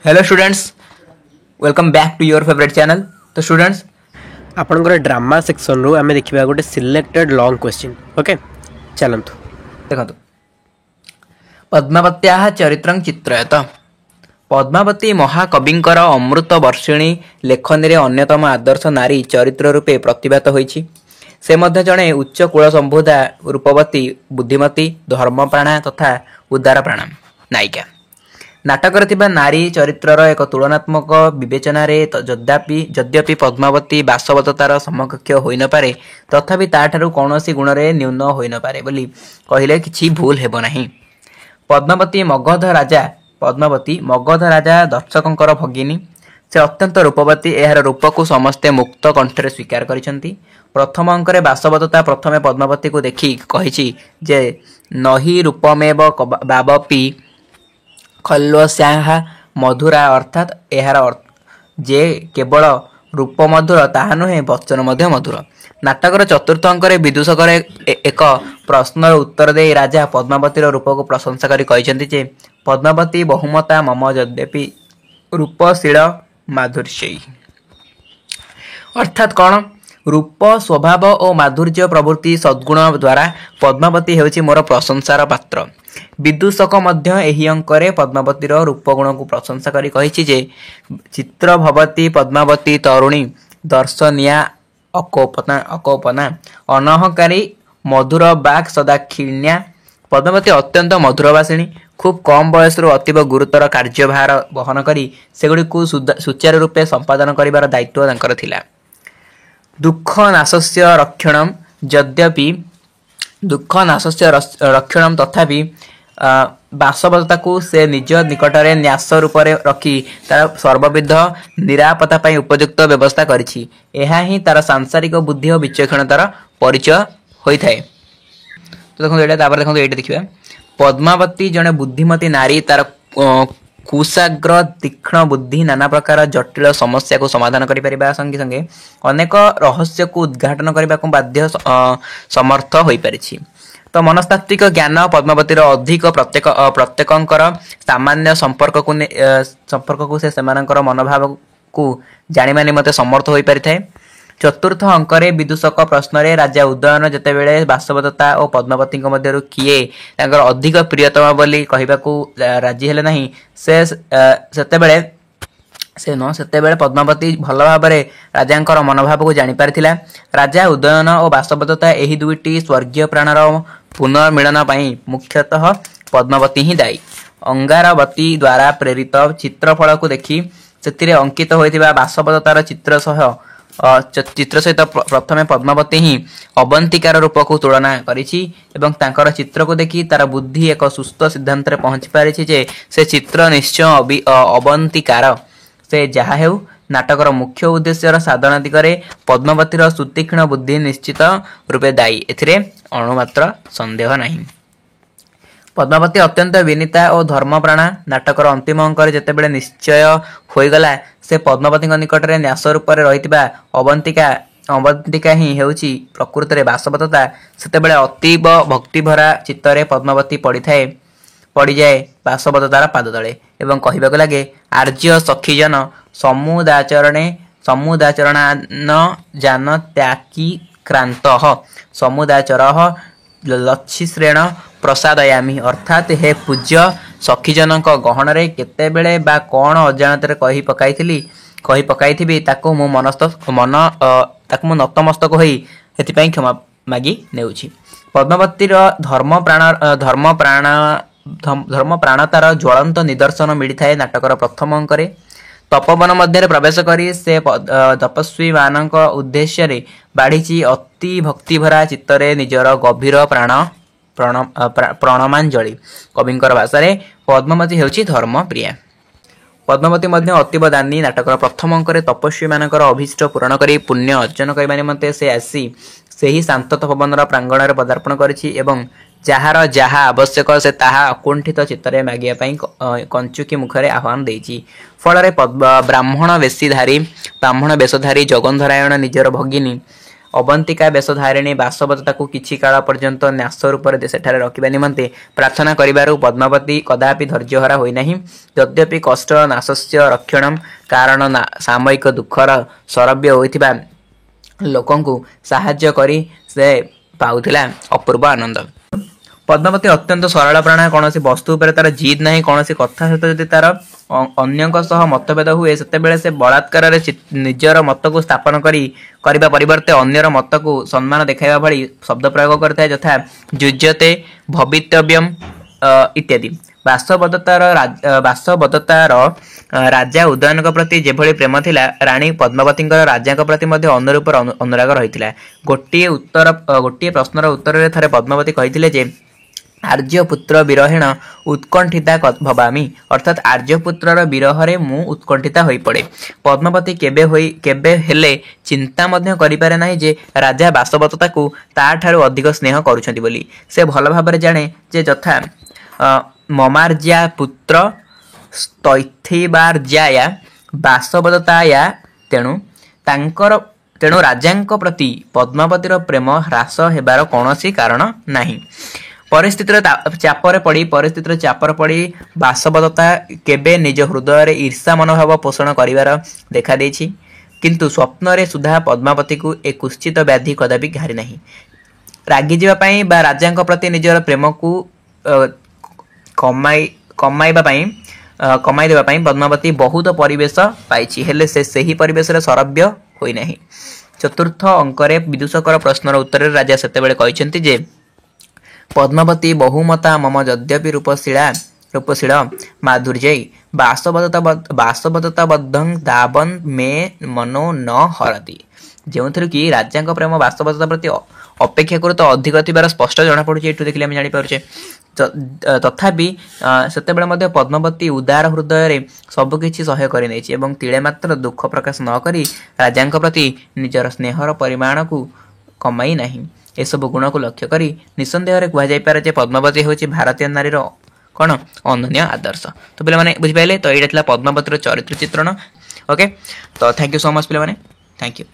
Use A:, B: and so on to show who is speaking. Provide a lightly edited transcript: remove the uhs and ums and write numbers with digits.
A: Hello students, welcome back to your favourite channel. तो students
B: आपणकर drama section रू आमे देखिबा गोटे सिलेक्टेड लॉन्ग क्वेश्चन। ओके चलंतु
A: देखंतु पद्मावत्याः चरित्रं चित्रयत। पद्मावती महाकविंकर अमृत वर्षिणी लेखनी रे अन्यतम आदर्श नारी चरित्र रूपे प्रतिभात होईछि। से मध्य जणे उच्च कुल संबोधा रूपवती बुद्धिमती धर्मप्राणा तथा उदारप्राणा नायिका। नाटकर थिबा नारी चरित्रर एक तुलनात्मक विवेचना रे यद्यपि पद्मावती वास्तवतार समकक्ष होई न पारे तथापि ताठारु कौनसी गुण रे न्यून होई न पारे बोली कहिले किछि भूल हेबो नाही। पद्मावती मगध राजा दर्शकंकर भगिनी। से अत्यंत रूपवती। एहार रूप को समस्ते मुक्त कंठरे स्वीकार करिसंती। प्रथम अंकरे वास्तवता प्रथमे पद्मावती को देखि कहिछि जे नही रूपमेव बाबपि खल्वस्याः मधुरा, अर्थात एहार जे केवल रूप मधुर ताहा नुहे वचन मध्य मधुर। नाटकर चतुर्थ अंकरे विदूषकर एक प्रश्नर उत्तर दे राजा पद्मावतीर रूप को प्रशंसा करी कहिसंती जे पद्मावती बहुमता मम यद्यपि रूपशील माधुर्यी। अर्थात कौन? रूप स्वभाव और माधुर्य प्रवृत्ति सद्गुण द्वारा पद्मावती हेउछि मोर प्रशंसार पात्र। विदूषक मध्य एही अंकरे पद्मावतीर रूपगुण को प्रशंसा करी कहिछि जे चित्र भवती पद्मावती तरुणी दर्शनिया अकोपना अनहकारी मधुर बाक सदाक्षिण्या। पद्मावती अत्यंत मधुरभाषिणी। खूब कम बयस अतीव गुरुतर कार्यभार वहन करी सेगुड़ी को सुचारू रूपे संपादन करिवार दायित्व तांकर थिला। दुख नाशस्य रक्षणम यद्यपि दुख नाशस्य रक्षणम तथापि वास्तवता को से निज निकटरे न्यास रूप रखी तार सर्वविध निरापत्ता पाई उपयुक्त व्यवस्था करिछि। एहा ही तार सांसारिक बुद्धि और विचक्षणतार परिचय होइथाय। तो देखो एटा तापर देखो एटा देखिबा पद्मावती जने बुद्धिमती नारी। तार कुशाग्र तीक्ष्ण बुद्धि नाना प्रकार जटिल समस्या को समाधान करि परिबा संगे संगे अनेक रहस्य को उद्घाटन करबा को बाध्य समर्थ होई परिछि। तो मनस्तात्विक ज्ञान पद्मावतीर अधिक प्रत्येकंकर सामान्य संपर्क को से सेमानकर मनोभाव को जानिबा निमते समर्थ होई परिथाय। चतुर्थ अंकरे विदूषक प्रश्न रे राजा उदयन जेतेबेले वास्तवदत्ता और पद्मावती मध्य किए तांकर अधिक प्रियतम बोली कहिबाकू राजी हेले नाही। सेतेबेले पद्मावती भल भाबरे राजांकर मनोभाव को जानि पारिथिला। राजा उदयन और वास्तवदत्ता एही दुईटी स्वर्गीय प्राणर पुनर्मिलन पाई मुख्यतः पद्मावती ही दायी। अंगारवती द्वारा प्रेरित चित्रफल को देखि सेतिरे अंकित होइतिबा वास्तवदत्तार चित्र सहित प्रथमे पद्मावती ही अवंतिकार रूप को तुलना करिछि एवं तांकर चित्र को देखि तार बुद्धि एक सुस्थ सिद्धांत रे पहुंची पारिछि जे से चित्र निश्चय अवंतिकार। से जहा हेउ नाटकर मुख्य उद्देश्यर साधना दिगरे पद्मावतीर सुतीक्ष्ण बुद्धि निश्चित रूपे दायी। एथिरे अणुमात्र संदेह नाही। पद्मावती अत्यंत विनीता और धर्मप्राणा। नाटकर अंतिम अंकरे जेतेबेले निश्चय होइगला से पद्मावती निकटरे न्यास रूप रहितिबा अवंतिका ही हेउछि प्रकृति रे वास्तवता। सेतेबेले अतीब भक्तिभरा चित्तरे पद्मावती पड़ी जाए वास्तवतार पाद तले एवं कहिबाक लागे आर्य सखीजन समुदाचरणान जान त्याकी क्रांतः समुदाचरः लक्षिश्रेण प्रसादयामी। अर्थात हे पूज्य सखीजनक गहन रे केतेबेले बा कौन अजाणत कही पकाइथिबी ताको मो ताको नतमस्तक होई हेतिपई क्षमा मागी नेउछि। पद्मावतीर धर्मप्राणतार ज्वलंत निदर्शन मिलिथाए नाटकर प्रथम अंकरे। तपोवन मध्य प्रवेश करी से तपस्वी मानक उद्देश्य रे बाढ़ी अति भक्तिभरा चित्तरे निजर गभीर प्रणमांजलि। कविंकर भाषा पद्मावती हेउछि धर्म प्रिया। पद्मावती मध्य अतीब दानी। नाटकर प्रथम अंकरे तपस्वी मानकर अभिष्ट पूरण करी पुण्य अर्जन करबा निमंते से आसी सेही शांत तपोवनर प्रांगण रे पदार्पण करिछि एवं जहार जहा आवश्यक से ताहा अकुंठित चित्तरे मागिया पई कंचुकी मुखरे आह्वान देछि। फल ब्राह्मण वेशधारी जगन्धरायण निजर भगिनी अवंतिका वेशधारिणी बासवदत्ता को किछि काल पर्यंत न्यास रूप सेठारे रखिबा निमंते प्रार्थना करिबारु पद्मावती कदापि धैर्यहरा होई नाही। यद्यपि कष्ट नाशस्य रक्षणम कारण सामयिक दुखर सरव्य होइथिबा लोकंकु साहाय्य करी से पाउथिला अपूर्व आनंद। पद्मावती अत्यंत सरल प्राण कौन वस्तु पर तार जिद ना कौन कथा सहित जदि तार अन्य मतभेद हुए से से बलात्कार निजर मत को स्थापन करने परिवर्ते अन्यर मत को सम्मान देखा भली शब्द प्रयोग करता है यथा युज्यते भवितव्यम इत्यादि। बासवदत्तार राजा उदयन प्रति जेभली प्रेम थिला रानी पद्मावती राजा प्रति अनुरूप अनुराग रही। गोटे प्रश्नर उत्तर में थे पद्मावती कही जे आर्यपुत्र विरहेण उत्कंठिता भवामी अर्थात आर्यपुत्रर विरहरे मु उत्कंठिता होई पड़े। पद्मावती केबे हेले चिंता मध्य करिपारे नाही जे राजा बासवदत्ता को ताठारु अधिक स्नेह करुछंती बोली। से भल भाबरे जाने जे यथा ममार्या पुत्र स्तैथिबार्याया बासवदत्ताया तेणु राजांक प्रति पद्मावतीर प्रेम ह्रास हेबार कौनसी कारण नाही। परिस्थितिर चापर पड़ी बासवदत्ता केबे निज हृदय ईर्षा मनोभाव पोषण करिवार देखा देछि, किंतु स्वप्न रे सुधा पद्मावती को एक कुश्चित व्याधि कदापि घारी नहीं। रागी जीवा पई बा राजांक प्रति निजर प्रेम को कमाई देवा पई पद्मावती बहुत परिवेश पाइछि, हेले से सही परिवेश रे सरव्य होई नहीं। चतुर्थ अंकरे विदूषकर प्रश्नर उत्तर राजा सेतेबेले कहिसेंति जे पद्मावती बहुमता मम यद्यपि रूपशील माधुर्यै बासवदत्ता बद्धं दावन मे मनो न हरति। जो कि राजा प्रेम बासवदत्ता प्रति अपेक्षाकृत अधिक थिबार स्पष्ट जना पड़ुछि। एठु देखिले हम जानि पारुछे। तथापि सेतेबेले पद्मावती उदार हृदय रे सब किछि सह्य करि नैछि एवं तिळे मात्र दुख प्रकाश न करी राजा प्रति निजर स्नेहर परिमाण को कमाई नाही। एसबु गुण को लक्ष्य करी निसंदेह कह जापे जे पद्मावती हूँ भारतीय नारीर कौन अनन्य आदर्श। तो पे बुझिपारे तो यहाँ पद्मावतीर चरित्र चित्रण। ओके, तो थैंक यू सो मच पे, थैंक यू।